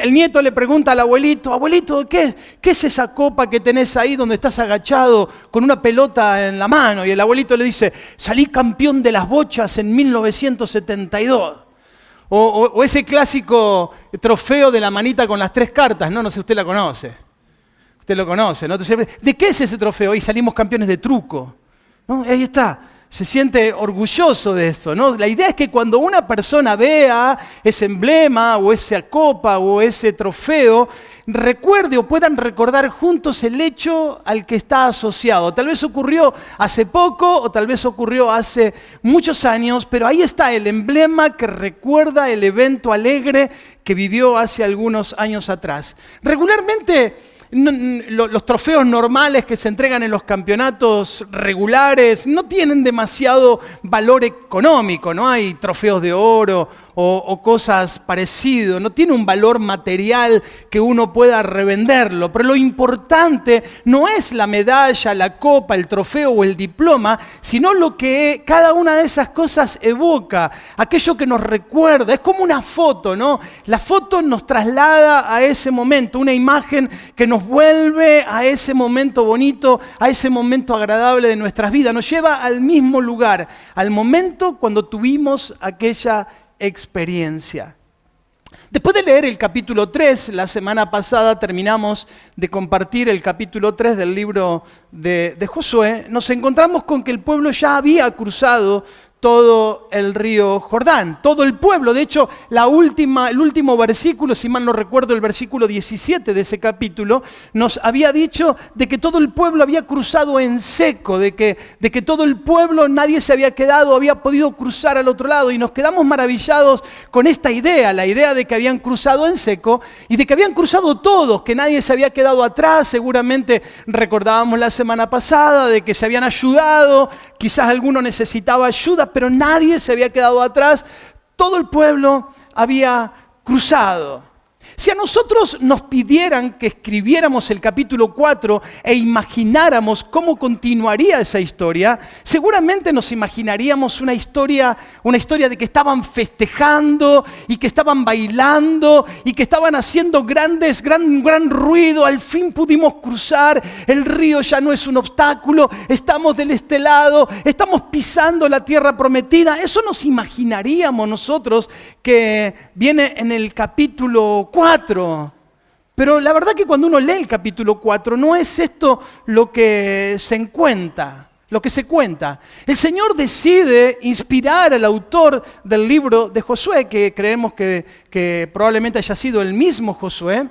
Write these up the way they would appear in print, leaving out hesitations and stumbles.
el nieto le pregunta al abuelito, abuelito, ¿qué es esa copa que tenés ahí donde estás agachado con una pelota en la mano? Y el abuelito le dice, salí campeón de las bochas en 1972. O ese clásico trofeo de la manita con las 3 cartas, no sé si usted la conoce. Usted lo conoce, ¿no? Entonces, ¿de qué es ese trofeo? Y salimos campeones de truco, ¿no? Ahí está. Se siente orgulloso de esto, ¿no? La idea es que cuando una persona vea ese emblema o esa copa o ese trofeo, recuerde o puedan recordar juntos el hecho al que está asociado. Tal vez ocurrió hace poco o tal vez ocurrió hace muchos años, pero ahí está el emblema que recuerda el evento alegre que vivió hace algunos años atrás. Regularmente, los trofeos normales que se entregan en los campeonatos regulares no tienen demasiado valor económico, no hay trofeos de oro o cosas parecidas, no tiene un valor material que uno pueda revenderlo, pero lo importante no es la medalla, la copa, el trofeo o el diploma, sino lo que cada una de esas cosas evoca, aquello que nos recuerda, es como una foto, ¿no? La foto nos traslada a ese momento, una imagen que nos vuelve a ese momento bonito, a ese momento agradable de nuestras vidas, nos lleva al mismo lugar, al momento cuando tuvimos aquella experiencia. Después de leer el capítulo 3, la semana pasada terminamos de compartir el capítulo 3 del libro de Josué, nos encontramos con que el pueblo ya había cruzado todo el río Jordán, todo el pueblo. De hecho, el último versículo, si mal no recuerdo, el versículo 17 de ese capítulo, nos había dicho de que todo el pueblo había cruzado en seco, de que todo el pueblo, nadie se había quedado, había podido cruzar al otro lado. Y nos quedamos maravillados con esta idea, la idea de que habían cruzado en seco y de que habían cruzado todos, que nadie se había quedado atrás. Seguramente recordábamos la semana pasada de que se habían ayudado, quizás alguno necesitaba ayuda, pero nadie se había quedado atrás, todo el pueblo había cruzado. Si a nosotros nos pidieran que escribiéramos el capítulo 4 e imagináramos cómo continuaría esa historia, seguramente nos imaginaríamos una historia de que estaban festejando y que estaban bailando y que estaban haciendo gran ruido. Al fin pudimos cruzar, el río ya no es un obstáculo, estamos del este lado, estamos pisando la tierra prometida. Eso nos imaginaríamos nosotros que viene en el capítulo 4. Pero la verdad que cuando uno lee el capítulo 4 no es esto lo que se cuenta. El Señor decide inspirar al autor del libro de Josué, que creemos que probablemente haya sido el mismo Josué,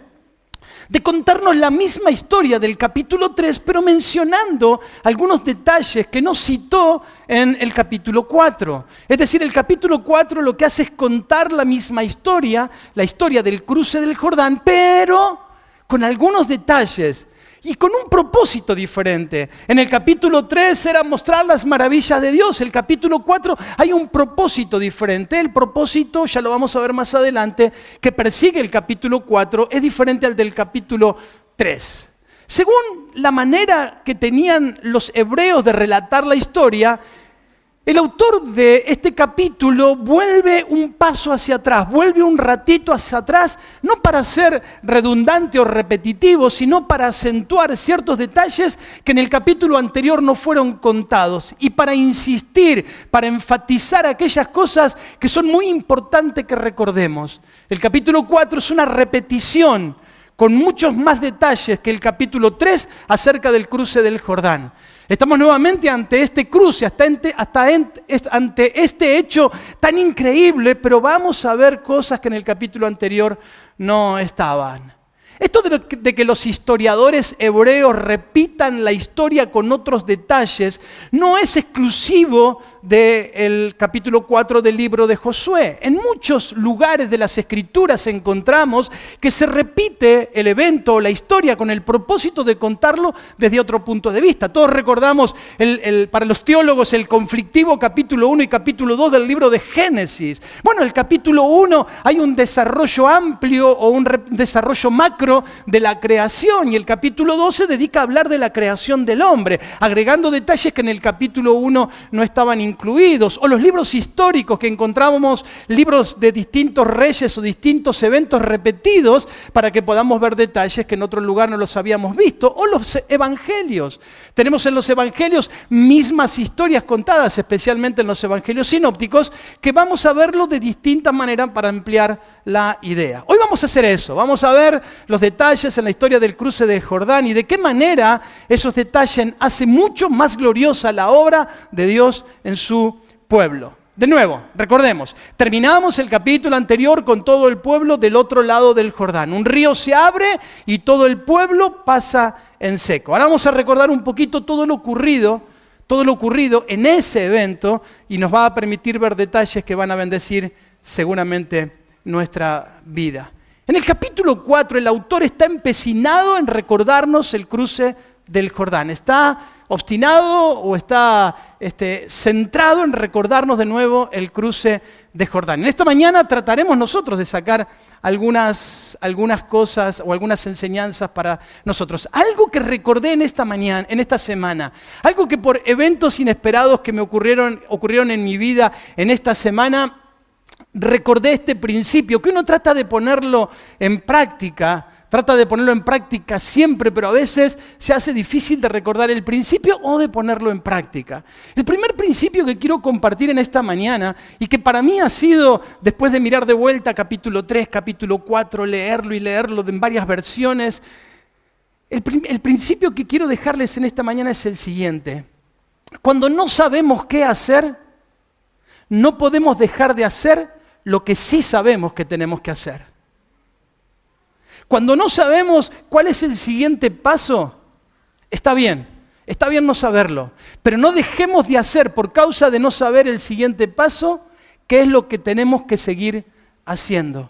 de contarnos la misma historia del capítulo 3, pero mencionando algunos detalles que no citó en el capítulo 4. Es decir, el capítulo 4 lo que hace es contar la misma historia, la historia del cruce del Jordán, pero con algunos detalles y con un propósito diferente. En el capítulo 3 era mostrar las maravillas de Dios. El capítulo 4 hay un propósito diferente. El propósito, ya lo vamos a ver más adelante, que persigue el capítulo 4 es diferente al del capítulo 3. Según la manera que tenían los hebreos de relatar la historia, el autor de este capítulo vuelve un paso hacia atrás, vuelve un ratito hacia atrás, no para ser redundante o repetitivo, sino para acentuar ciertos detalles que en el capítulo anterior no fueron contados y para insistir, para enfatizar aquellas cosas que son muy importantes que recordemos. El capítulo 4 es una repetición con muchos más detalles que el capítulo 3 acerca del cruce del Jordán. Estamos nuevamente ante este cruce, ante este hecho tan increíble, pero vamos a ver cosas que en el capítulo anterior no estaban. Esto de que los historiadores hebreos repitan la historia con otros detalles no es exclusivo del capítulo 4 del libro de Josué. En muchos lugares de las Escrituras encontramos que se repite el evento o la historia con el propósito de contarlo desde otro punto de vista. Todos recordamos, para los teólogos, el conflictivo capítulo 1 y capítulo 2 del libro de Génesis. Bueno, en el capítulo 1 hay un desarrollo amplio o un desarrollo macro macro de la creación, y el capítulo 2 se dedica a hablar de la creación del hombre, agregando detalles que en el capítulo 1 no estaban incluidos, o los libros históricos que encontrábamos, libros de distintos reyes o distintos eventos repetidos para que podamos ver detalles que en otro lugar no los habíamos visto, o los evangelios. Tenemos en los evangelios mismas historias contadas, especialmente en los evangelios sinópticos, que vamos a verlo de distintas maneras para ampliar la idea. Hoy vamos a hacer eso, vamos a ver los detalles en la historia del cruce del Jordán y de qué manera esos detalles hacen mucho más gloriosa la obra de Dios en su pueblo. De nuevo, recordemos, terminamos el capítulo anterior con todo el pueblo del otro lado del Jordán. Un río se abre y todo el pueblo pasa en seco. Ahora vamos a recordar un poquito todo lo ocurrido en ese evento y nos va a permitir ver detalles que van a bendecir seguramente nuestra vida. En el capítulo 4 el autor está empecinado en recordarnos el cruce del Jordán. Está obstinado o está centrado en recordarnos de nuevo el cruce de Jordán. En esta mañana trataremos nosotros de sacar algunas cosas o algunas enseñanzas para nosotros. Algo que recordé en esta semana, algo que por eventos inesperados que me ocurrieron en mi vida en esta semana, recordé este principio que uno trata de ponerlo en práctica siempre, pero a veces se hace difícil de recordar el principio o de ponerlo en práctica. El primer principio que quiero compartir en esta mañana y que para mí ha sido, después de mirar de vuelta capítulo 3, capítulo 4, leerlo en varias versiones, el principio que quiero dejarles en esta mañana es el siguiente. Cuando no sabemos qué hacer, no podemos dejar de hacer lo que sí sabemos que tenemos que hacer. Cuando no sabemos cuál es el siguiente paso, está bien no saberlo, pero no dejemos de hacer por causa de no saber el siguiente paso, qué es lo que tenemos que seguir haciendo.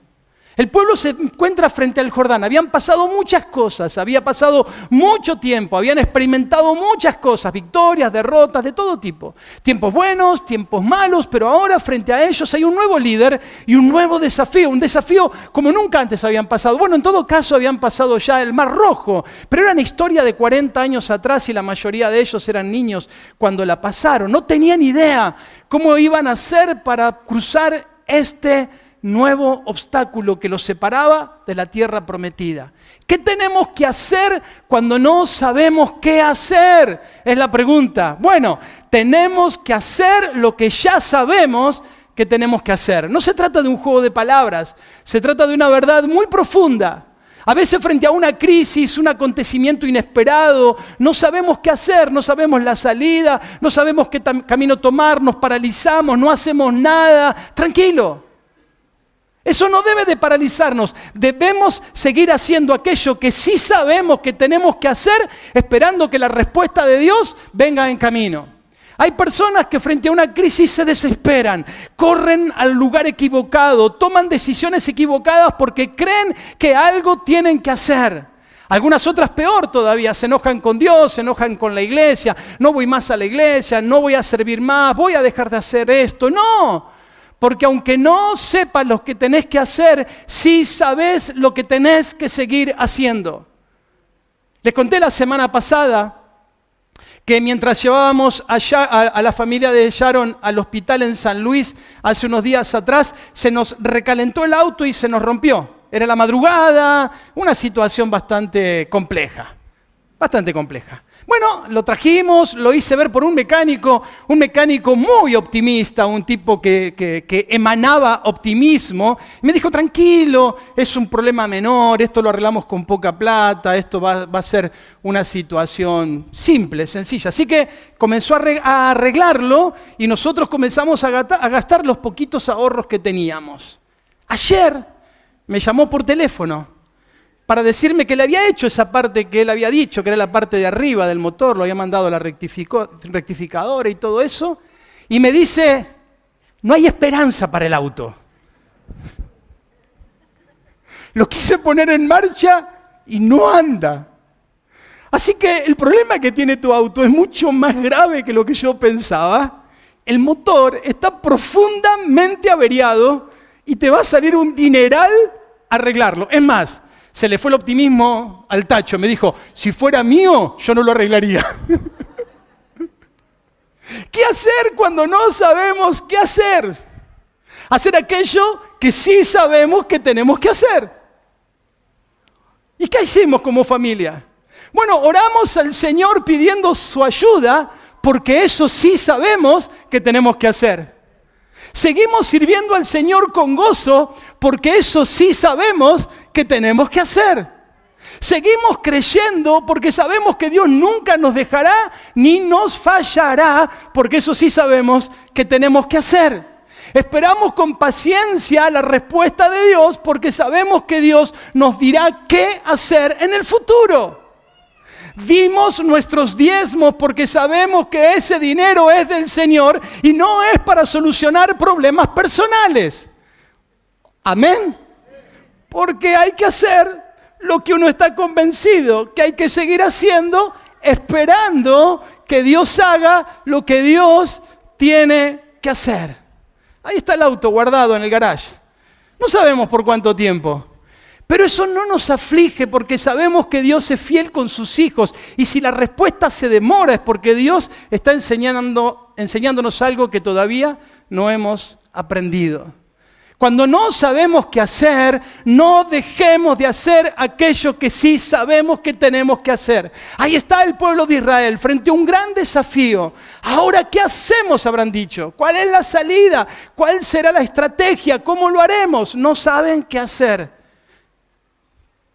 El pueblo se encuentra frente al Jordán, habían pasado muchas cosas, había pasado mucho tiempo, habían experimentado muchas cosas, victorias, derrotas, de todo tipo. Tiempos buenos, tiempos malos, pero ahora frente a ellos hay un nuevo líder y un nuevo desafío, un desafío como nunca antes habían pasado. Bueno, en todo caso habían pasado ya el Mar Rojo, pero era una historia de 40 años atrás y la mayoría de ellos eran niños cuando la pasaron. No tenían idea cómo iban a hacer para cruzar este nuevo obstáculo que los separaba de la tierra prometida. ¿Qué tenemos que hacer cuando no sabemos qué hacer? Es la pregunta. Bueno, tenemos que hacer lo que ya sabemos que tenemos que hacer. No se trata de un juego de palabras, se trata de una verdad muy profunda. A veces frente a una crisis, un acontecimiento inesperado, no sabemos qué hacer, no sabemos la salida, no sabemos qué camino tomar, nos paralizamos, no hacemos nada. Tranquilo. Eso no debe de paralizarnos. Debemos seguir haciendo aquello que sí sabemos que tenemos que hacer, esperando que la respuesta de Dios venga en camino. Hay personas que frente a una crisis se desesperan, corren al lugar equivocado, toman decisiones equivocadas porque creen que algo tienen que hacer. Algunas otras peor todavía, se enojan con Dios, se enojan con la iglesia, no voy más a la iglesia, no voy a servir más, voy a dejar de hacer esto. No. Porque aunque no sepas lo que tenés que hacer, sí sabés lo que tenés que seguir haciendo. Les conté la semana pasada que mientras llevábamos a la familia de Sharon al hospital en San Luis, hace unos días atrás, se nos recalentó el auto y se nos rompió. Era la madrugada, una situación bastante compleja. Bueno, lo trajimos, lo hice ver por un mecánico muy optimista, un tipo que emanaba optimismo. Me dijo, tranquilo, es un problema menor, esto lo arreglamos con poca plata, esto va a ser una situación simple, sencilla. Así que comenzó a arreglarlo y nosotros comenzamos a gastar los poquitos ahorros que teníamos. Ayer me llamó por teléfono para decirme que le había hecho esa parte que él había dicho, que era la parte de arriba del motor, lo había mandado a la rectificadora y todo eso, y me dice, no hay esperanza para el auto. Lo quise poner en marcha y no anda. Así que el problema que tiene tu auto es mucho más grave que lo que yo pensaba. El motor está profundamente averiado y te va a salir un dineral arreglarlo. Es más, Se le fue el optimismo al tacho. Me dijo, si fuera mío, yo no lo arreglaría. ¿Qué hacer cuando no sabemos qué hacer? Hacer aquello que sí sabemos que tenemos que hacer. ¿Y qué hicimos como familia? Bueno, oramos al Señor pidiendo su ayuda, porque eso sí sabemos que tenemos que hacer. Seguimos sirviendo al Señor con gozo, porque eso sí sabemos que tenemos que hacer. Seguimos creyendo porque sabemos que Dios nunca nos dejará ni nos fallará, porque eso sí sabemos que tenemos que hacer. Esperamos con paciencia la respuesta de Dios porque sabemos que Dios nos dirá qué hacer en el futuro. Dimos nuestros diezmos porque sabemos que ese dinero es del Señor y no es para solucionar problemas personales. Amén. Porque hay que hacer lo que uno está convencido que hay que seguir haciendo, esperando que Dios haga lo que Dios tiene que hacer. Ahí está el auto guardado en el garage. No sabemos por cuánto tiempo. Pero eso no nos aflige porque sabemos que Dios es fiel con sus hijos. Y si la respuesta se demora es porque Dios está enseñándonos algo que todavía no hemos aprendido. Cuando no sabemos qué hacer, no dejemos de hacer aquello que sí sabemos que tenemos que hacer. Ahí está el pueblo de Israel frente a un gran desafío. Ahora, ¿qué hacemos? Habrán dicho. ¿Cuál es la salida? ¿Cuál será la estrategia? ¿Cómo lo haremos? No saben qué hacer.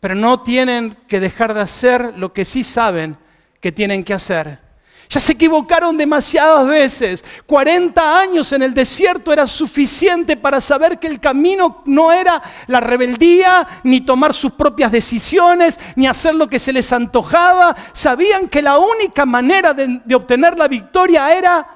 Pero no tienen que dejar de hacer lo que sí saben que tienen que hacer. Ya se equivocaron demasiadas veces. 40 años en el desierto era suficiente para saber que el camino no era la rebeldía, ni tomar sus propias decisiones, ni hacer lo que se les antojaba. Sabían que la única manera de obtener la victoria era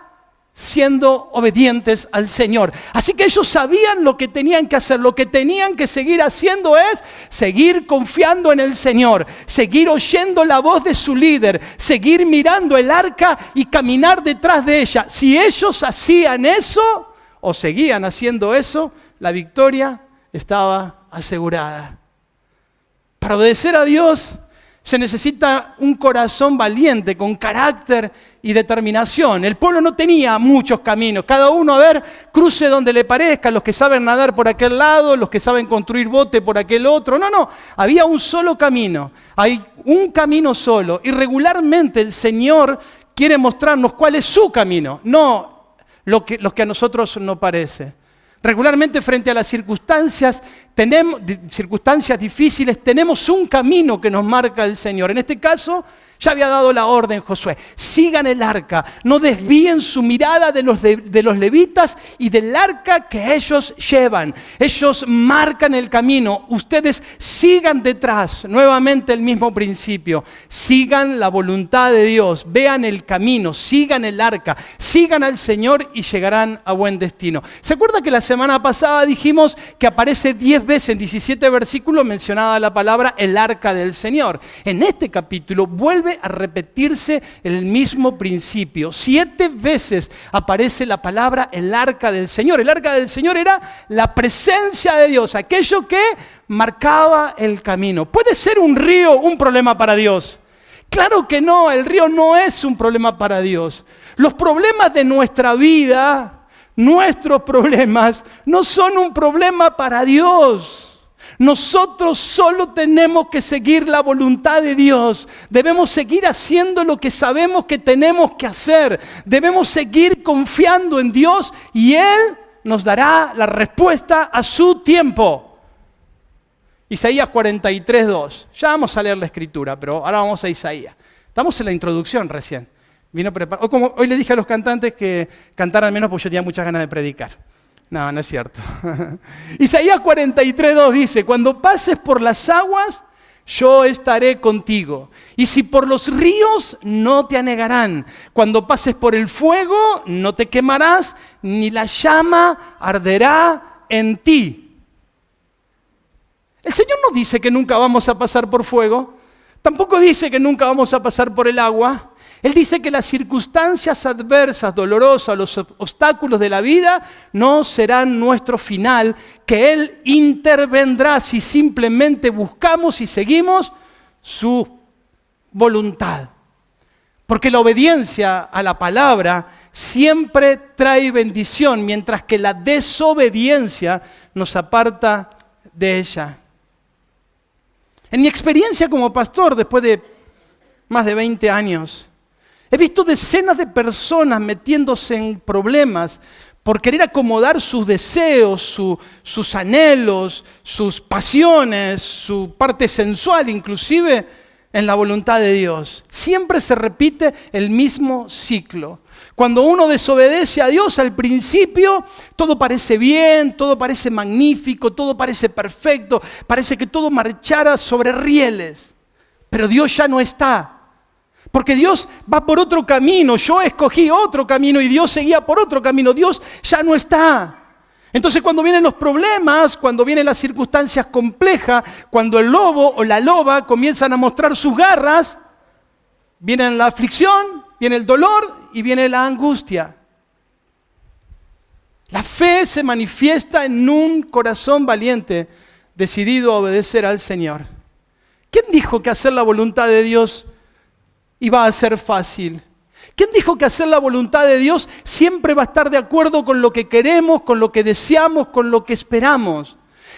siendo obedientes al Señor. Así que ellos sabían lo que tenían que hacer. Lo que tenían que seguir haciendo es seguir confiando en el Señor, seguir oyendo la voz de su líder, seguir mirando el arca y caminar detrás de ella. Si ellos hacían eso o seguían haciendo eso, la victoria estaba asegurada. Para obedecer a Dios se necesita un corazón valiente, con carácter y determinación. El pueblo no tenía muchos caminos. Cada uno, cruce donde le parezca. Los que saben nadar por aquel lado, los que saben construir bote por aquel otro. No. Había un solo camino. Hay un camino solo. Y regularmente el Señor quiere mostrarnos cuál es su camino, no lo que a nosotros nos parece. Regularmente frente a las circunstancias difíciles, tenemos un camino que nos marca el Señor. En este caso, ya había dado la orden Josué: sigan el arca, no desvíen su mirada de los levitas y del arca que ellos llevan. Ellos marcan el camino, ustedes sigan detrás. Nuevamente el mismo principio: sigan la voluntad de Dios, vean el camino, sigan el arca, sigan al Señor y llegarán a buen destino. ¿Se acuerda que la semana pasada dijimos que aparece 10 veces en 17 versículos mencionada la palabra el arca del Señor? En este capítulo vuelve a repetirse el mismo principio. 7 veces aparece la palabra el arca del Señor. El arca del Señor era la presencia de Dios, aquello que marcaba el camino. ¿Puede ser un río un problema para Dios? Claro que no, el río no es un problema para Dios. Los problemas de nuestra vida, nuestros problemas, no son un problema para Dios. Nosotros solo tenemos que seguir la voluntad de Dios. Debemos seguir haciendo lo que sabemos que tenemos que hacer. Debemos seguir confiando en Dios y Él nos dará la respuesta a su tiempo. Isaías 43:2. Ya vamos a leer la escritura, pero ahora vamos a Isaías. Estamos en la introducción recién. Vino preparado. Como hoy le dije a los cantantes que cantaran menos porque yo tenía muchas ganas de predicar. No es cierto. Isaías 43:2 dice: cuando pases por las aguas, yo estaré contigo. Y si por los ríos, no te anegarán. Cuando pases por el fuego, no te quemarás, ni la llama arderá en ti. El Señor no dice que nunca vamos a pasar por fuego. Tampoco dice que nunca vamos a pasar por el agua. Él dice que las circunstancias adversas, dolorosas, los obstáculos de la vida no serán nuestro final, que Él intervendrá si simplemente buscamos y seguimos su voluntad. Porque la obediencia a la palabra siempre trae bendición, mientras que la desobediencia nos aparta de ella. En mi experiencia como pastor, después de más de 20 años, he visto decenas de personas metiéndose en problemas por querer acomodar sus deseos, sus anhelos, sus pasiones, su parte sensual inclusive, en la voluntad de Dios. Siempre se repite el mismo ciclo. Cuando uno desobedece a Dios al principio, todo parece bien, todo parece magnífico, todo parece perfecto, parece que todo marchara sobre rieles. Pero Dios ya no está. Porque Dios va por otro camino, yo escogí otro camino y Dios seguía por otro camino, Dios ya no está. Entonces cuando vienen los problemas, cuando vienen las circunstancias complejas, cuando el lobo o la loba comienzan a mostrar sus garras, viene la aflicción, viene el dolor y viene la angustia. La fe se manifiesta en un corazón valiente, decidido a obedecer al Señor. ¿Quién dijo que hacer la voluntad de Dios iba a ser fácil? ¿Quién dijo que hacer la voluntad de Dios siempre va a estar de acuerdo con lo que queremos, con lo que deseamos, con lo que esperamos?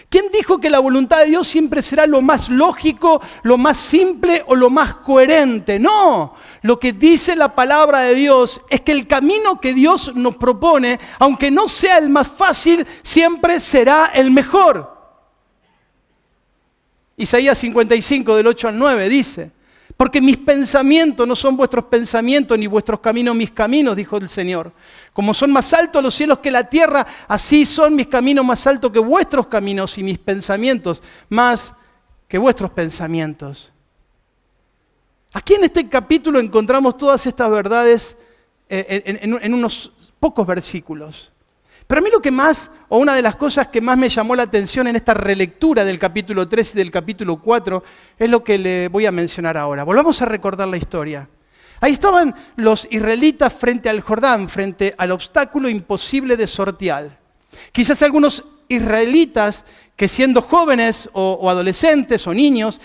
¿Quién dijo que la voluntad de Dios siempre será lo más lógico, lo más simple o lo más coherente? No, lo que dice la palabra de Dios es que el camino que Dios nos propone, aunque no sea el más fácil, siempre será el mejor. Isaías 55, del 8 al 9, dice: porque mis pensamientos no son vuestros pensamientos, ni vuestros caminos mis caminos, dijo el Señor. Como son más altos los cielos que la tierra, así son mis caminos más altos que vuestros caminos y mis pensamientos más que vuestros pensamientos. Aquí en este capítulo encontramos todas estas verdades en unos pocos versículos. Pero a mí lo que más, o una de las cosas que más me llamó la atención en esta relectura del capítulo 3 y del capítulo 4, es lo que le voy a mencionar ahora. Volvamos a recordar la historia. Ahí estaban los israelitas frente al Jordán, frente al obstáculo imposible de sortear. Quizás algunos israelitas que siendo jóvenes o adolescentes o niños,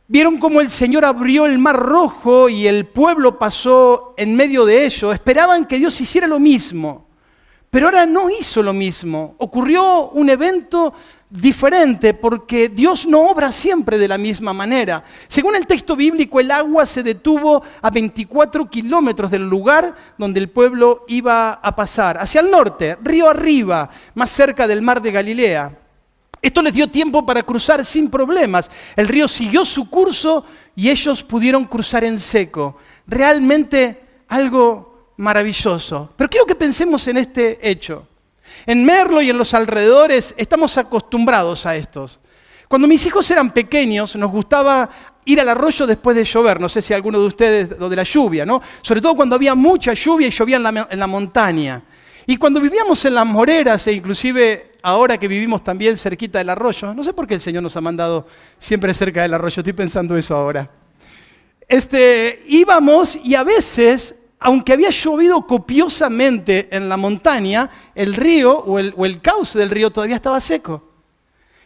vieron cómo el Señor abrió el mar rojo y el pueblo pasó en medio de ello. Esperaban que Dios hiciera lo mismo. Pero ahora no hizo lo mismo. Ocurrió un evento diferente porque Dios no obra siempre de la misma manera. Según el texto bíblico, el agua se detuvo a 24 kilómetros del lugar donde el pueblo iba a pasar, hacia el norte, río arriba, más cerca del mar de Galilea. Esto les dio tiempo para cruzar sin problemas. El río siguió su curso y ellos pudieron cruzar en seco. Realmente algo maravilloso. Pero quiero que pensemos en este hecho. En Merlo y en los alrededores estamos acostumbrados a estos. Cuando mis hijos eran pequeños nos gustaba ir al arroyo después de llover. No sé si alguno de ustedes, lo de la lluvia, ¿no? Sobre todo cuando había mucha lluvia y llovía en la montaña. Y cuando vivíamos en las moreras e inclusive ahora que vivimos también cerquita del arroyo, no sé por qué el Señor nos ha mandado siempre cerca del arroyo, estoy pensando eso ahora. Íbamos y a veces, aunque había llovido copiosamente en la montaña, el río o el cauce del río todavía estaba seco.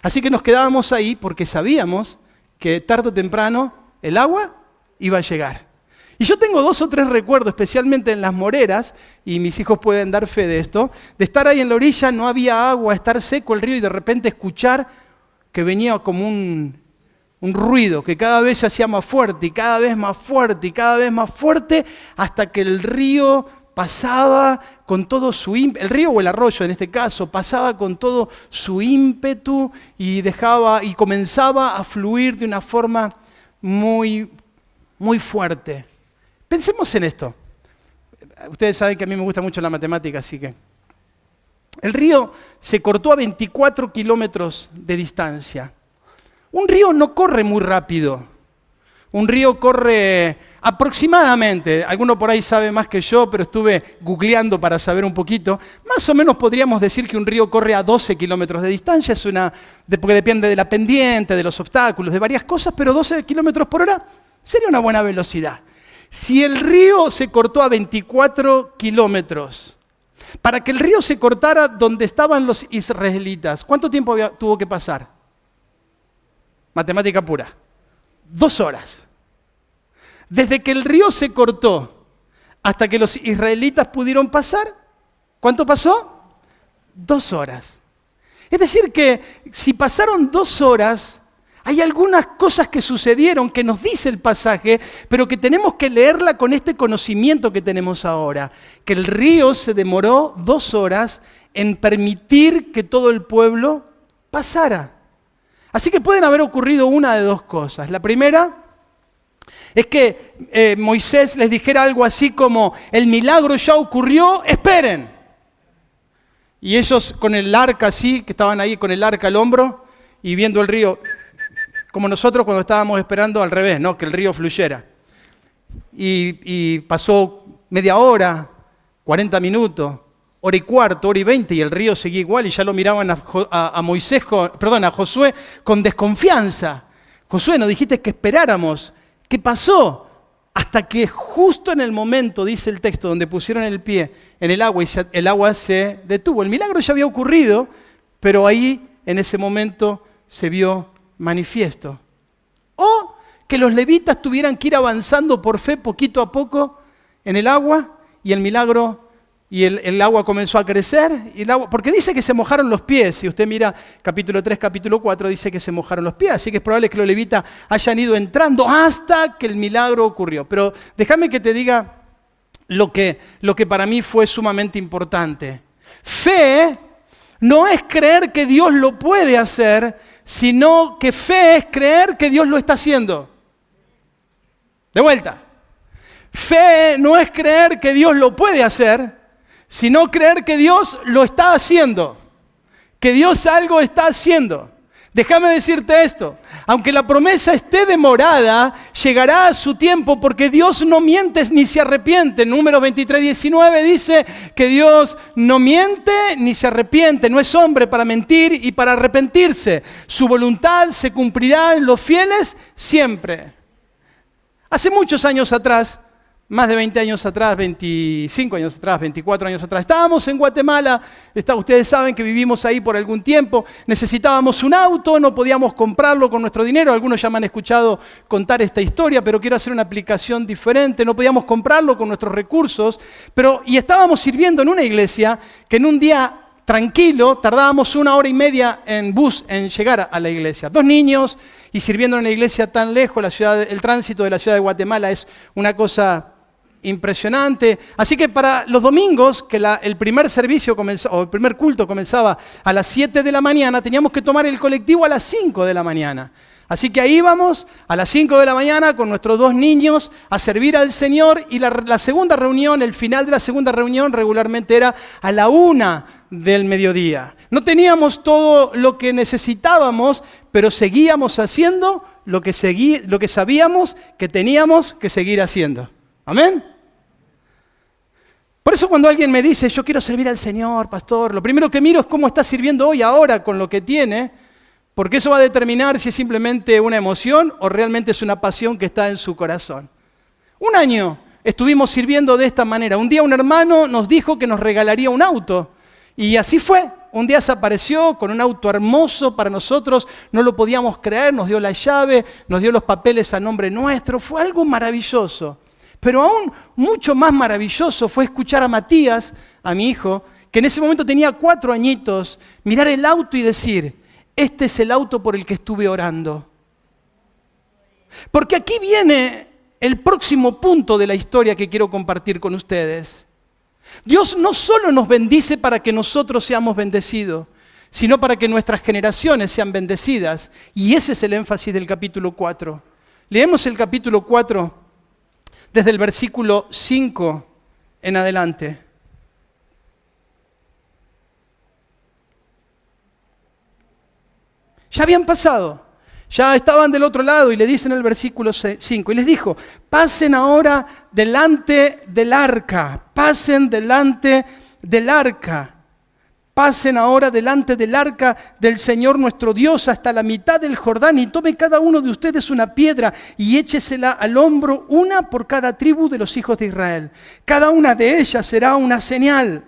Así que nos quedábamos ahí porque sabíamos que tarde o temprano el agua iba a llegar. Y yo tengo 2 o 3 recuerdos, especialmente en las moreras, y mis hijos pueden dar fe de esto, de estar ahí en la orilla, no había agua, estar seco el río y de repente escuchar que venía como un ruido que cada vez se hacía más fuerte y cada vez más fuerte y cada vez más fuerte hasta que el río pasaba con todo su ímpetu, el río o el arroyo en este caso, pasaba con todo su ímpetu y comenzaba a fluir de una forma muy, muy fuerte. Pensemos en esto. Ustedes saben que a mí me gusta mucho la matemática, así que el río se cortó a 24 kilómetros de distancia. Un río no corre muy rápido. Un río corre aproximadamente, alguno por ahí sabe más que yo, pero estuve googleando para saber un poquito. Más o menos podríamos decir que un río corre a 12 kilómetros de distancia, porque depende de la pendiente, de los obstáculos, de varias cosas, pero 12 kilómetros por hora sería una buena velocidad. Si el río se cortó a 24 kilómetros, para que el río se cortara donde estaban los israelitas, ¿cuánto tiempo tuvo que pasar? Matemática pura. 2 horas. Desde que el río se cortó hasta que los israelitas pudieron pasar, ¿cuánto pasó? 2 horas. Es decir que si pasaron 2 horas, hay algunas cosas que sucedieron que nos dice el pasaje, pero que tenemos que leerla con este conocimiento que tenemos ahora. Que el río se demoró 2 horas en permitir que todo el pueblo pasara. Así que pueden haber ocurrido una de 2 cosas. La primera es que Moisés les dijera algo así como, el milagro ya ocurrió, esperen. Y ellos con el arca así, que estaban ahí con el arca al hombro y viendo el río, como nosotros cuando estábamos esperando al revés, ¿no? Que el río fluyera. Y pasó media hora, 40 minutos, hora y cuarto, hora y 20, y el río seguía igual, y ya lo miraban a Josué con desconfianza. Josué, nos dijiste que esperáramos. ¿Qué pasó? Hasta que justo en el momento, dice el texto, donde pusieron el pie en el agua y el agua se detuvo. El milagro ya había ocurrido, pero ahí, en ese momento, se vio manifiesto. O que los levitas tuvieran que ir avanzando por fe poquito a poco en el agua y el milagro, y el agua comenzó a crecer, porque dice que se mojaron los pies. Si usted mira capítulo 3, capítulo 4, dice que se mojaron los pies, así que es probable que los levitas hayan ido entrando hasta que el milagro ocurrió. Pero déjame que te diga lo que para mí fue sumamente importante. Fe no es creer que Dios lo puede hacer, sino que fe es creer que Dios lo está haciendo. De vuelta. Fe no es creer que Dios lo puede hacer, sino creer que Dios lo está haciendo, que Dios algo está haciendo. Déjame decirte esto, aunque la promesa esté demorada, llegará a su tiempo porque Dios no miente ni se arrepiente. Números 23:19 dice que Dios no miente ni se arrepiente, no es hombre para mentir y para arrepentirse. Su voluntad se cumplirá en los fieles siempre. Hace muchos años atrás, más de 20 años atrás, 25 años atrás, 24 años atrás, estábamos en Guatemala, ustedes saben que vivimos ahí por algún tiempo, necesitábamos un auto, no podíamos comprarlo con nuestro dinero, algunos ya me han escuchado contar esta historia, pero quiero hacer una aplicación diferente, no podíamos comprarlo con nuestros recursos, y estábamos sirviendo en una iglesia que en un día tranquilo tardábamos 1 hora y media en bus en llegar a la iglesia. 2 niños y sirviendo en una iglesia tan lejos, el tránsito de la ciudad de Guatemala es una cosa impresionante. Así que para los domingos, que el primer servicio o el primer culto comenzaba a las 7 de la mañana, teníamos que tomar el colectivo a las 5 de la mañana. Así que ahí íbamos a las 5 de la mañana con nuestros 2 niños a servir al Señor, y la segunda reunión, el final de la segunda reunión regularmente era a la 1 del mediodía. No teníamos todo lo que necesitábamos, pero seguíamos haciendo lo que sabíamos que teníamos que seguir haciendo. ¿Amén? Por eso cuando alguien me dice, yo quiero servir al Señor, pastor, lo primero que miro es cómo está sirviendo hoy, ahora, con lo que tiene, porque eso va a determinar si es simplemente una emoción o realmente es una pasión que está en su corazón. 1 año estuvimos sirviendo de esta manera. Un día un hermano nos dijo que nos regalaría un auto, y así fue. Un día se apareció con un auto hermoso para nosotros, no lo podíamos creer, nos dio la llave, nos dio los papeles a nombre nuestro, fue algo maravilloso. Pero aún mucho más maravilloso fue escuchar a Matías, a mi hijo, que en ese momento tenía 4 añitos, mirar el auto y decir, este es el auto por el que estuve orando. Porque aquí viene el próximo punto de la historia que quiero compartir con ustedes. Dios no solo nos bendice para que nosotros seamos bendecidos, sino para que nuestras generaciones sean bendecidas. Y ese es el énfasis del capítulo 4. Leemos el capítulo 4 desde el versículo 5 en adelante. Ya habían pasado, ya estaban del otro lado, y le dicen en el versículo 5, y les dijo, pasen ahora delante del arca, pasen delante del arca. pasen ahora delante del arca del Señor nuestro Dios hasta la mitad del Jordán y tome cada uno de ustedes una piedra y échesela al hombro, una por cada tribu de los hijos de Israel. Cada una de ellas será una señal.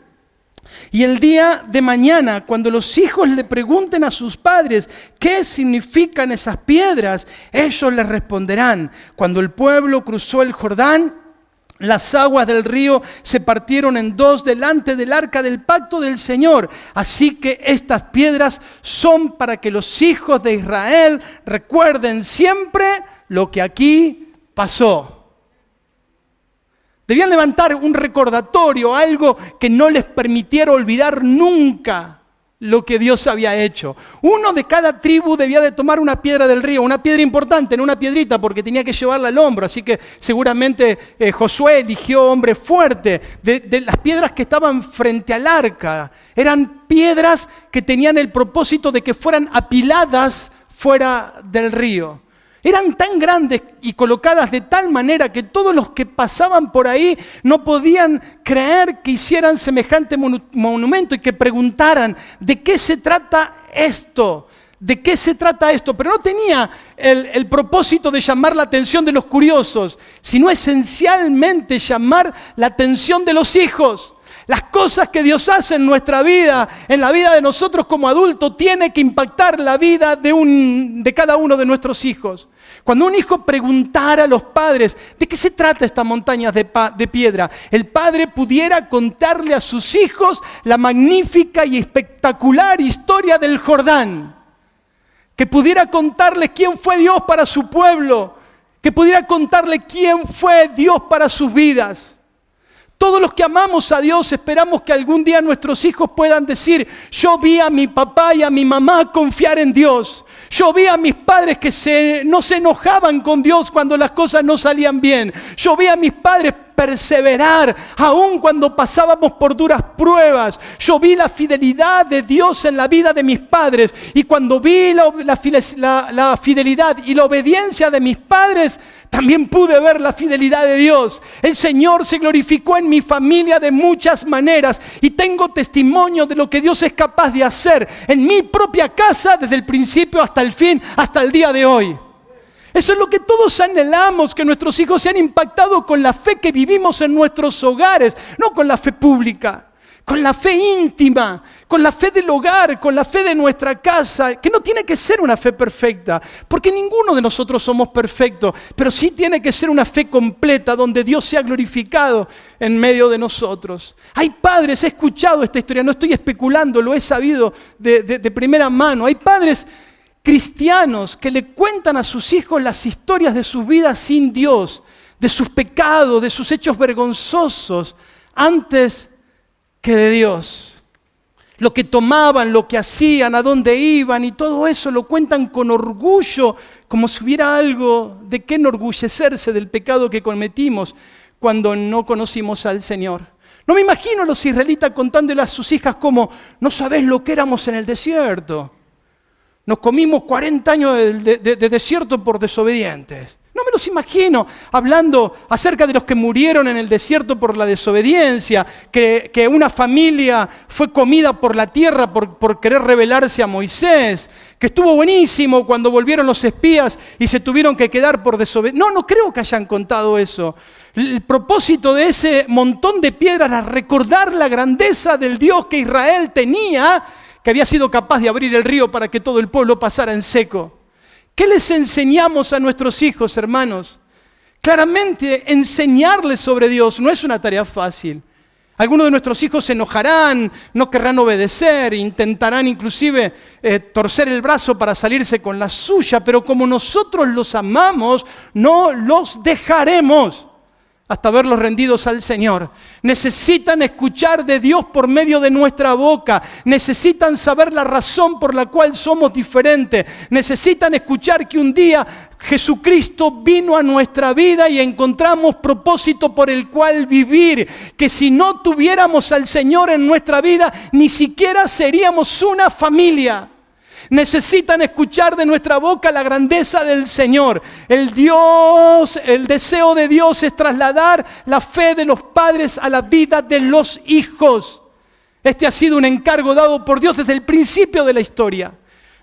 Y el día de mañana, cuando los hijos le pregunten a sus padres qué significan esas piedras, ellos les responderán: cuando el pueblo cruzó el Jordán, las aguas del río se partieron en dos delante del arca del pacto del Señor. Así que estas piedras son para que los hijos de Israel recuerden siempre lo que aquí pasó. Debían levantar un recordatorio, algo que no les permitiera olvidar nunca lo que Dios había hecho. Uno de cada tribu debía de tomar una piedra del río, una piedra importante, no una piedrita, porque tenía que llevarla al hombro. Así que seguramente Josué eligió hombre fuerte. De las piedras que estaban frente al arca, eran piedras que tenían el propósito de que fueran apiladas fuera del río. Eran tan grandes y colocadas de tal manera que todos los que pasaban por ahí no podían creer que hicieran semejante monumento y que preguntaran: ¿de qué se trata esto? ¿De qué se trata esto? Pero no tenía el propósito de llamar la atención de los curiosos, sino esencialmente llamar la atención de los hijos. Las cosas que Dios hace en nuestra vida, en la vida de nosotros como adultos, tiene que impactar la vida de cada uno de nuestros hijos. Cuando un hijo preguntara a los padres: ¿de qué se trata esta montaña de piedra?, el padre pudiera contarle a sus hijos la magnífica y espectacular historia del Jordán. Que pudiera contarles quién fue Dios para su pueblo. Que pudiera contarle quién fue Dios para sus vidas. Todos los que amamos a Dios esperamos que algún día nuestros hijos puedan decir: yo vi a mi papá y a mi mamá confiar en Dios. Yo vi a mis padres que no se enojaban con Dios cuando las cosas no salían bien. Yo vi a mis padres perseverar aun cuando pasábamos por duras pruebas. Yo vi la fidelidad de Dios en la vida de mis padres. Y cuando vi la fidelidad y la obediencia de mis padres, también pude ver la fidelidad de Dios. El Señor se glorificó en mi familia de muchas maneras y tengo testimonio de lo que Dios es capaz de hacer en mi propia casa desde el principio hasta el fin, hasta el día de hoy. Eso es lo que todos anhelamos, que nuestros hijos sean impactados con la fe que vivimos en nuestros hogares, no con la fe pública, con la fe íntima, con la fe del hogar, con la fe de nuestra casa, que no tiene que ser una fe perfecta, porque ninguno de nosotros somos perfectos, pero sí tiene que ser una fe completa, donde Dios sea glorificado en medio de nosotros. Hay padres, he escuchado esta historia, no estoy especulando, lo he sabido de primera mano. Hay padres cristianos que le cuentan a sus hijos las historias de sus vidas sin Dios, de sus pecados, de sus hechos vergonzosos, antes que de Dios. Lo que tomaban, lo que hacían, a dónde iban y todo eso lo cuentan con orgullo, como si hubiera algo de qué enorgullecerse del pecado que cometimos cuando no conocimos al Señor. No me imagino a los israelitas contándole a sus hijas como: no sabés lo que éramos en el desierto. Nos comimos 40 años de desierto por desobedientes. No me los imagino hablando acerca de los que murieron en el desierto por la desobediencia, que una familia fue comida por la tierra por querer rebelarse a Moisés, que estuvo buenísimo cuando volvieron los espías y se tuvieron que quedar por desobedecer. No creo que hayan contado eso. El propósito de ese montón de piedras era recordar la grandeza del Dios que Israel tenía, que había sido capaz de abrir el río para que todo el pueblo pasara en seco. ¿Qué les enseñamos a nuestros hijos, hermanos? Claramente, enseñarles sobre Dios no es una tarea fácil. Algunos de nuestros hijos se enojarán, no querrán obedecer, intentarán inclusive torcer el brazo para salirse con la suya, pero como nosotros los amamos, no los dejaremos hasta verlos rendidos al Señor. Necesitan escuchar de Dios por medio de nuestra boca. Necesitan saber la razón por la cual somos diferentes. Necesitan escuchar que un día Jesucristo vino a nuestra vida y encontramos propósito por el cual vivir. Que si no tuviéramos al Señor en nuestra vida, ni siquiera seríamos una familia. Necesitan escuchar de nuestra boca la grandeza del Señor. El deseo de Dios es trasladar la fe de los padres a la vida de los hijos. Este ha sido un encargo dado por Dios desde el principio de la historia.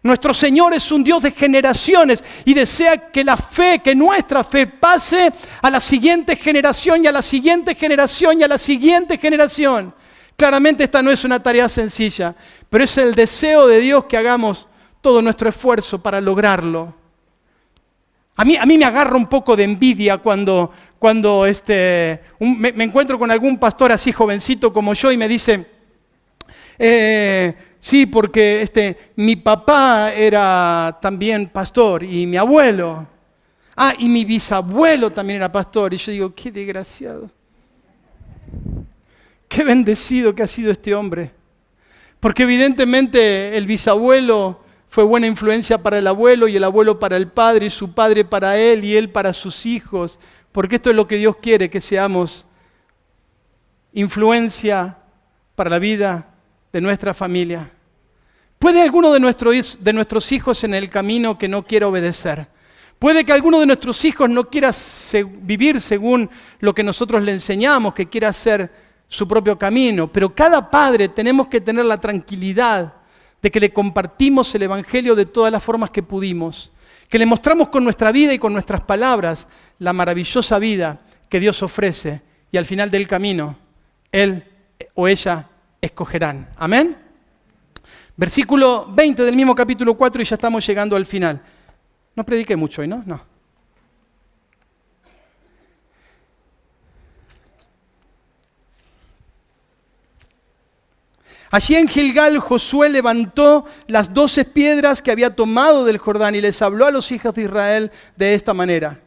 Nuestro Señor es un Dios de generaciones y desea que la fe, que nuestra fe pase a la siguiente generación y a la siguiente generación y a la siguiente generación. Claramente esta no es una tarea sencilla, pero es el deseo de Dios que hagamos todo nuestro esfuerzo para lograrlo. A mí me agarra un poco de envidia cuando me encuentro con algún pastor así jovencito como yo y me dice, sí, porque mi papá era también pastor y mi abuelo. Y mi bisabuelo también era pastor. Y yo digo, qué desgraciado. Qué bendecido que ha sido este hombre. Porque evidentemente el bisabuelo fue buena influencia para el abuelo y el abuelo para el padre y su padre para él y él para sus hijos. Porque esto es lo que Dios quiere, que seamos influencia para la vida de nuestra familia. ¿Puede alguno de nuestros hijos en el camino que no quiera obedecer? Puede que alguno de nuestros hijos no quiera vivir según lo que nosotros le enseñamos, que quiera hacer su propio camino, pero cada padre tenemos que tener la tranquilidad de que le compartimos el Evangelio de todas las formas que pudimos, que le mostramos con nuestra vida y con nuestras palabras la maravillosa vida que Dios ofrece y al final del camino, él o ella escogerán. Amén. Versículo 20 del mismo capítulo 4 y ya estamos llegando al final. No prediqué mucho hoy, ¿no? No. Allí en Gilgal Josué levantó las 12 piedras que había tomado del Jordán y les habló a los hijos de Israel de esta manera.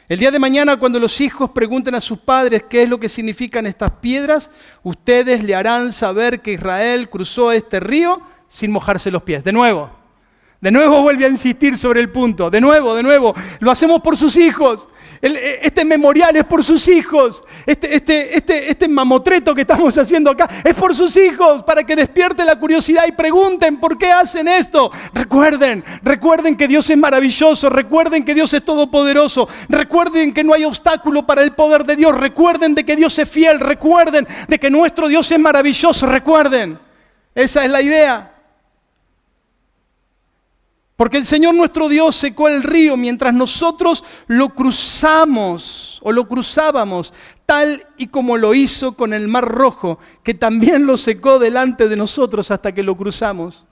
El día de mañana, cuando los hijos pregunten a sus padres qué es lo que significan estas piedras, ustedes le harán saber que Israel cruzó este río sin mojarse los pies. De nuevo vuelve a insistir sobre el punto. De nuevo, lo hacemos por sus hijos. Este memorial es por sus hijos. Este mamotreto que estamos haciendo acá es por sus hijos, para que despierten la curiosidad y pregunten por qué hacen esto. Recuerden que Dios es maravilloso. Recuerden que Dios es todopoderoso. Recuerden que no hay obstáculo para el poder de Dios. Recuerden de que Dios es fiel. Recuerden de que nuestro Dios es maravilloso. Recuerden. Esa es la idea. Porque el Señor nuestro Dios secó el río mientras nosotros lo cruzamos o lo cruzábamos, tal y como lo hizo con el Mar Rojo, que también lo secó delante de nosotros hasta que lo cruzamos.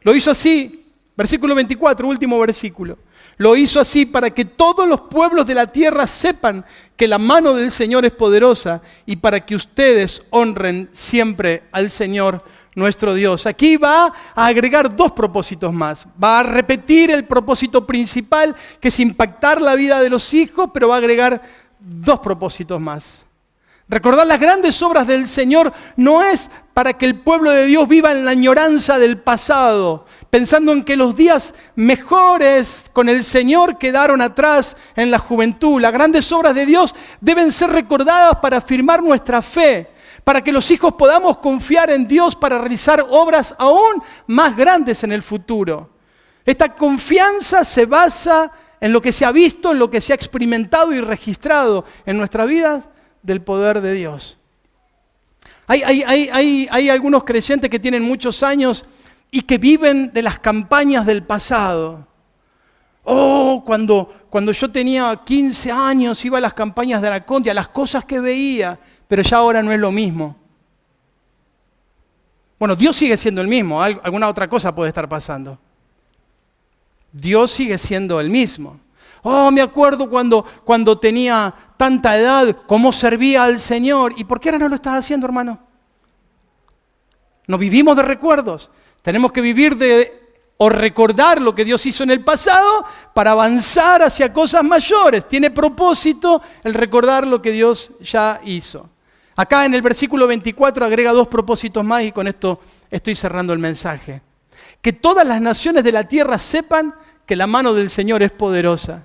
Lo hizo así, versículo 24, último versículo. Lo hizo así para que todos los pueblos de la tierra sepan que la mano del Señor es poderosa y para que ustedes honren siempre al Señor nuestro Dios. Aquí va a agregar 2 propósitos más. Va a repetir el propósito principal, que es impactar la vida de los hijos, pero va a agregar 2 propósitos más. Recordar las grandes obras del Señor no es para que el pueblo de Dios viva en la añoranza del pasado, pensando en que los días mejores con el Señor quedaron atrás en la juventud. Las grandes obras de Dios deben ser recordadas para afirmar nuestra fe, para que los hijos podamos confiar en Dios para realizar obras aún más grandes en el futuro. Esta confianza se basa en lo que se ha visto, en lo que se ha experimentado y registrado en nuestra vida del poder de Dios. Hay algunos creyentes que tienen muchos años y que viven de las campañas del pasado. Cuando yo tenía 15 años iba a las campañas de Aracondia, las cosas que veía, pero ya ahora no es lo mismo. Bueno, Dios sigue siendo el mismo, alguna otra cosa puede estar pasando. Dios sigue siendo el mismo. Me acuerdo cuando tenía tanta edad, cómo servía al Señor. ¿Y por qué ahora no lo estás haciendo, hermano? No vivimos de recuerdos. Tenemos que vivir o recordar lo que Dios hizo en el pasado para avanzar hacia cosas mayores. Tiene propósito el recordar lo que Dios ya hizo. Acá en el versículo 24 agrega 2 propósitos más y con esto estoy cerrando el mensaje. Que todas las naciones de la tierra sepan que la mano del Señor es poderosa.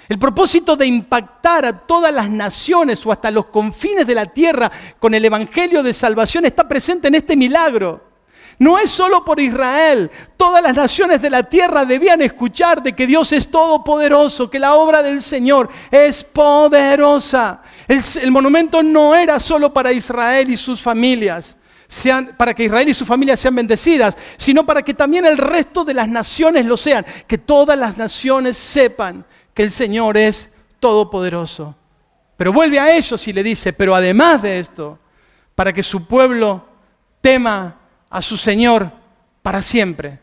El propósito de impactar a todas las naciones o hasta los confines de la tierra con el evangelio de salvación está presente en este milagro. No es solo por Israel. Todas las naciones de la tierra debían escuchar de que Dios es todopoderoso, que la obra del Señor es poderosa. El monumento no era solo para Israel y sus familias, para que Israel y su familia sean bendecidas, sino para que también el resto de las naciones lo sean, que todas las naciones sepan que el Señor es todopoderoso. Pero vuelve a ellos y le dice, pero además de esto, para que su pueblo tema a su Señor para siempre.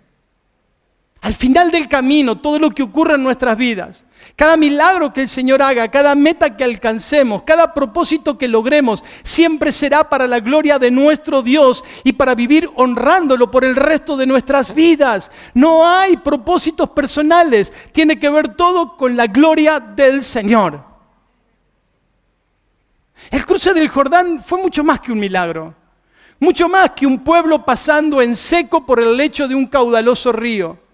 Al final del camino, todo lo que ocurre en nuestras vidas, cada milagro que el Señor haga, cada meta que alcancemos, cada propósito que logremos, siempre será para la gloria de nuestro Dios y para vivir honrándolo por el resto de nuestras vidas. No hay propósitos personales, tiene que ver todo con la gloria del Señor. El cruce del Jordán fue mucho más que un milagro, mucho más que un pueblo pasando en seco por el lecho de un caudaloso río.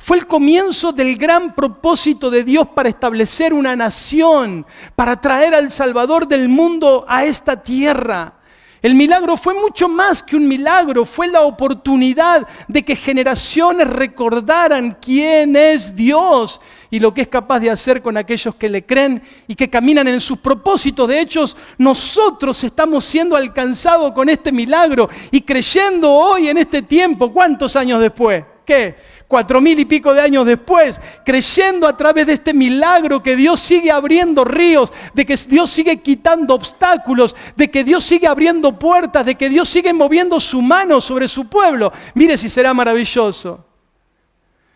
Fue el comienzo del gran propósito de Dios para establecer una nación, para traer al Salvador del mundo a esta tierra. El milagro fue mucho más que un milagro, fue la oportunidad de que generaciones recordaran quién es Dios y lo que es capaz de hacer con aquellos que le creen y que caminan en sus propósitos. De hecho, nosotros estamos siendo alcanzados con este milagro y creyendo hoy en este tiempo. ¿Cuántos años después? ¿Qué? 4,000 y pico de años después, creyendo a través de este milagro que Dios sigue abriendo ríos, de que Dios sigue quitando obstáculos, de que Dios sigue abriendo puertas, de que Dios sigue moviendo su mano sobre su pueblo. Mire si será maravilloso.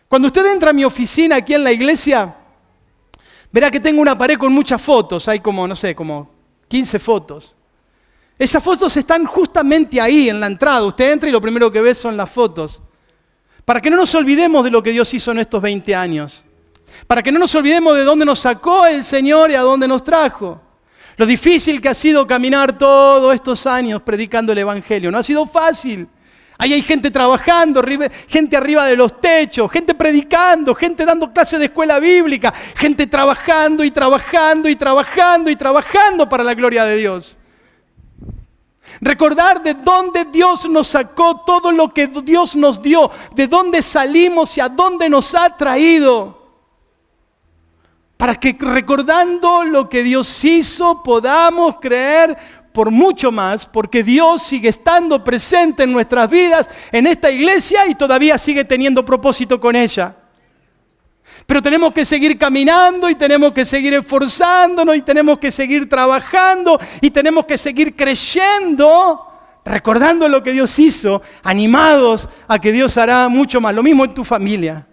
Cuando usted entra a mi oficina aquí en la iglesia, verá que tengo una pared con muchas fotos, hay como 15 fotos. Esas fotos están justamente ahí en la entrada, usted entra y lo primero que ve son las fotos. Para que no nos olvidemos de lo que Dios hizo en estos 20 años. Para que no nos olvidemos de dónde nos sacó el Señor y a dónde nos trajo. Lo difícil que ha sido caminar todos estos años predicando el Evangelio. No ha sido fácil. Ahí hay gente trabajando, gente arriba de los techos, gente predicando, gente dando clases de escuela bíblica, gente trabajando y trabajando y trabajando y trabajando para la gloria de Dios. Recordar de dónde Dios nos sacó, todo lo que Dios nos dio, de dónde salimos y a dónde nos ha traído. Para que recordando lo que Dios hizo podamos creer por mucho más, porque Dios sigue estando presente en nuestras vidas, en esta iglesia y todavía sigue teniendo propósito con ella. Pero tenemos que seguir caminando y tenemos que seguir esforzándonos y tenemos que seguir trabajando y tenemos que seguir creyendo, recordando lo que Dios hizo, animados a que Dios hará mucho más. Lo mismo en tu familia.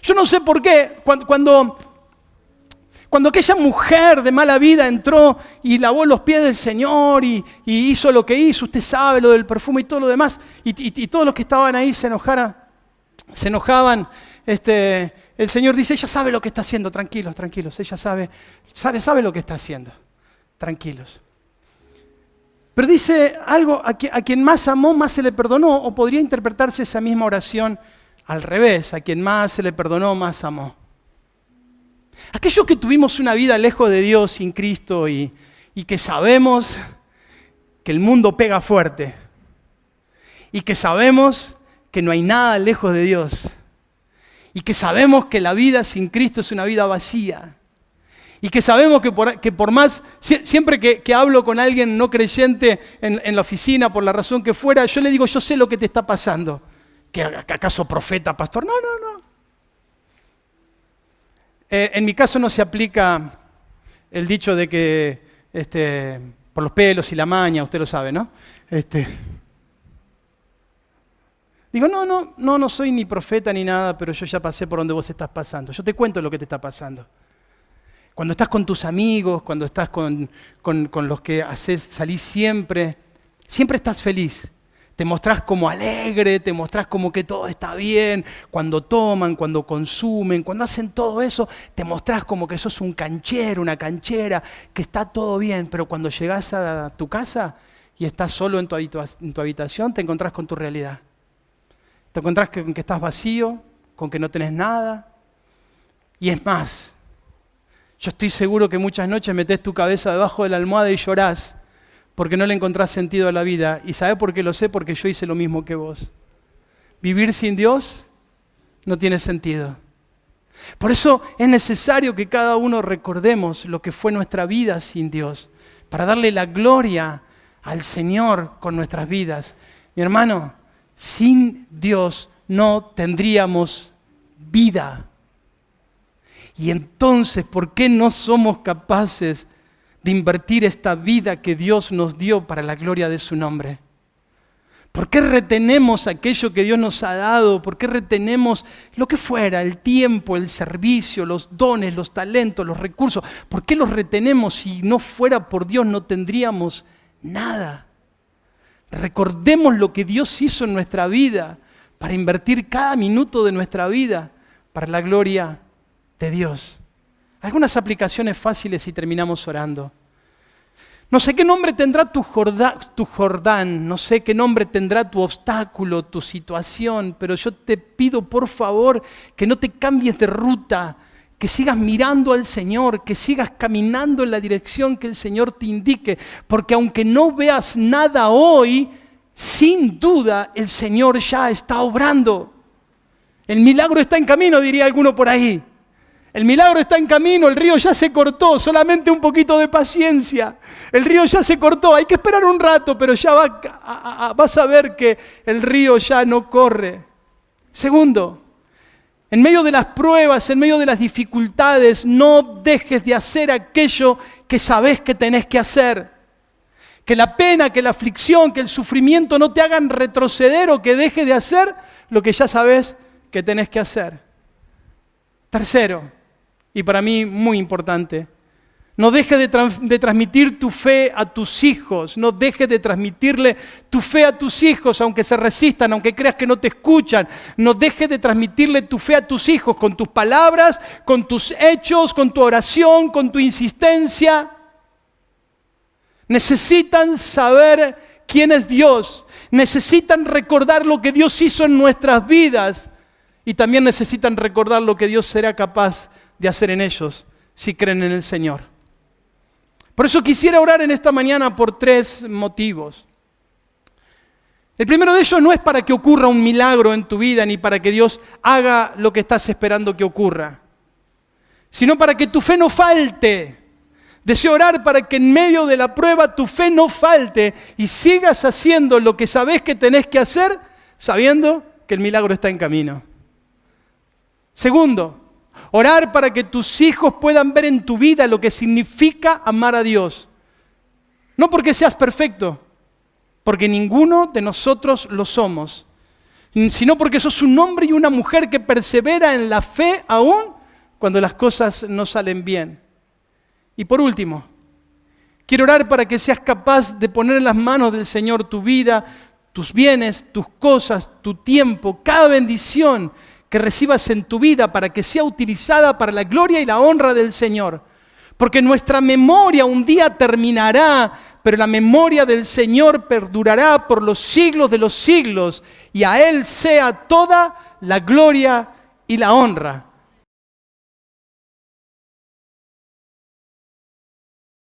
Yo no sé por qué, cuando aquella mujer de mala vida entró y lavó los pies del Señor y hizo lo que hizo, usted sabe lo del perfume y todo lo demás, y todos los que estaban ahí se enojaban. El Señor dice, ella sabe lo que está haciendo, tranquilos, ella sabe lo que está haciendo, tranquilos. Pero dice algo, a quien más amó, más se le perdonó, o podría interpretarse esa misma oración al revés, a quien más se le perdonó, más amó. Aquellos que tuvimos una vida lejos de Dios, sin Cristo, y que sabemos que el mundo pega fuerte, y que sabemos que no hay nada lejos de Dios, y que sabemos que la vida sin Cristo es una vida vacía. Y que sabemos que por más, siempre que hablo con alguien no creyente en la oficina, por la razón que fuera, yo le digo, yo sé lo que te está pasando. ¿Que acaso profeta, pastor? No. En mi caso no se aplica el dicho de que por los pelos y la maña, usted lo sabe, ¿no? Digo, no soy ni profeta ni nada, pero yo ya pasé por donde vos estás pasando. Yo te cuento lo que te está pasando. Cuando estás con tus amigos, cuando estás con los que salís siempre estás feliz. Te mostrás como alegre, te mostrás como que todo está bien. Cuando toman, cuando consumen, cuando hacen todo eso, te mostrás como que sos un canchero, una canchera, que está todo bien. Pero cuando llegás a tu casa y estás solo en tu habitación, te encontrás con tu realidad. Te encontrás con que estás vacío, con que no tenés nada. Y es más, yo estoy seguro que muchas noches metés tu cabeza debajo de la almohada y llorás porque no le encontrás sentido a la vida. ¿Y sabés por qué lo sé? Porque yo hice lo mismo que vos. Vivir sin Dios no tiene sentido. Por eso es necesario que cada uno recordemos lo que fue nuestra vida sin Dios, para darle la gloria al Señor con nuestras vidas. Mi hermano, sin Dios no tendríamos vida. Y entonces, ¿por qué no somos capaces de invertir esta vida que Dios nos dio para la gloria de su nombre? ¿Por qué retenemos aquello que Dios nos ha dado? ¿Por qué retenemos lo que fuera, el tiempo, el servicio, los dones, los talentos, los recursos? ¿Por qué los retenemos? Si no fuera por Dios no tendríamos nada. Recordemos lo que Dios hizo en nuestra vida para invertir cada minuto de nuestra vida para la gloria de Dios. Algunas aplicaciones fáciles y terminamos orando. No sé qué nombre tendrá tu Jordán, no sé qué nombre tendrá tu obstáculo, tu situación, pero yo te pido por favor que no te cambies de ruta, que sigas mirando al Señor, que sigas caminando en la dirección que el Señor te indique, porque aunque no veas nada hoy, sin duda el Señor ya está obrando. El milagro está en camino, diría alguno por ahí. El milagro está en camino, el río ya se cortó, solamente un poquito de paciencia. El río ya se cortó, hay que esperar un rato, pero ya vas a ver que el río ya no corre. Segundo, en medio de las pruebas, en medio de las dificultades, no dejes de hacer aquello que sabes que tenés que hacer. Que la pena, que la aflicción, que el sufrimiento no te hagan retroceder o que dejes de hacer lo que ya sabes que tenés que hacer. Tercero, y para mí muy importante, no dejes de transmitir tu fe a tus hijos, no dejes de transmitirle tu fe a tus hijos, aunque se resistan, aunque creas que no te escuchan. No dejes de transmitirle tu fe a tus hijos con tus palabras, con tus hechos, con tu oración, con tu insistencia. Necesitan saber quién es Dios, necesitan recordar lo que Dios hizo en nuestras vidas y también necesitan recordar lo que Dios será capaz de hacer en ellos si creen en el Señor. Por eso quisiera orar en esta mañana por 3 motivos. El primero de ellos no es para que ocurra un milagro en tu vida ni para que Dios haga lo que estás esperando que ocurra, sino para que tu fe no falte. Deseo orar para que en medio de la prueba tu fe no falte y sigas haciendo lo que sabes que tenés que hacer, sabiendo que el milagro está en camino. Segundo, orar para que tus hijos puedan ver en tu vida lo que significa amar a Dios. No porque seas perfecto, porque ninguno de nosotros lo somos, sino porque sos un hombre y una mujer que persevera en la fe aún cuando las cosas no salen bien. Y por último, quiero orar para que seas capaz de poner en las manos del Señor tu vida, tus bienes, tus cosas, tu tiempo, cada bendición que recibas en tu vida para que sea utilizada para la gloria y la honra del Señor. Porque nuestra memoria un día terminará, pero la memoria del Señor perdurará por los siglos de los siglos y a Él sea toda la gloria y la honra.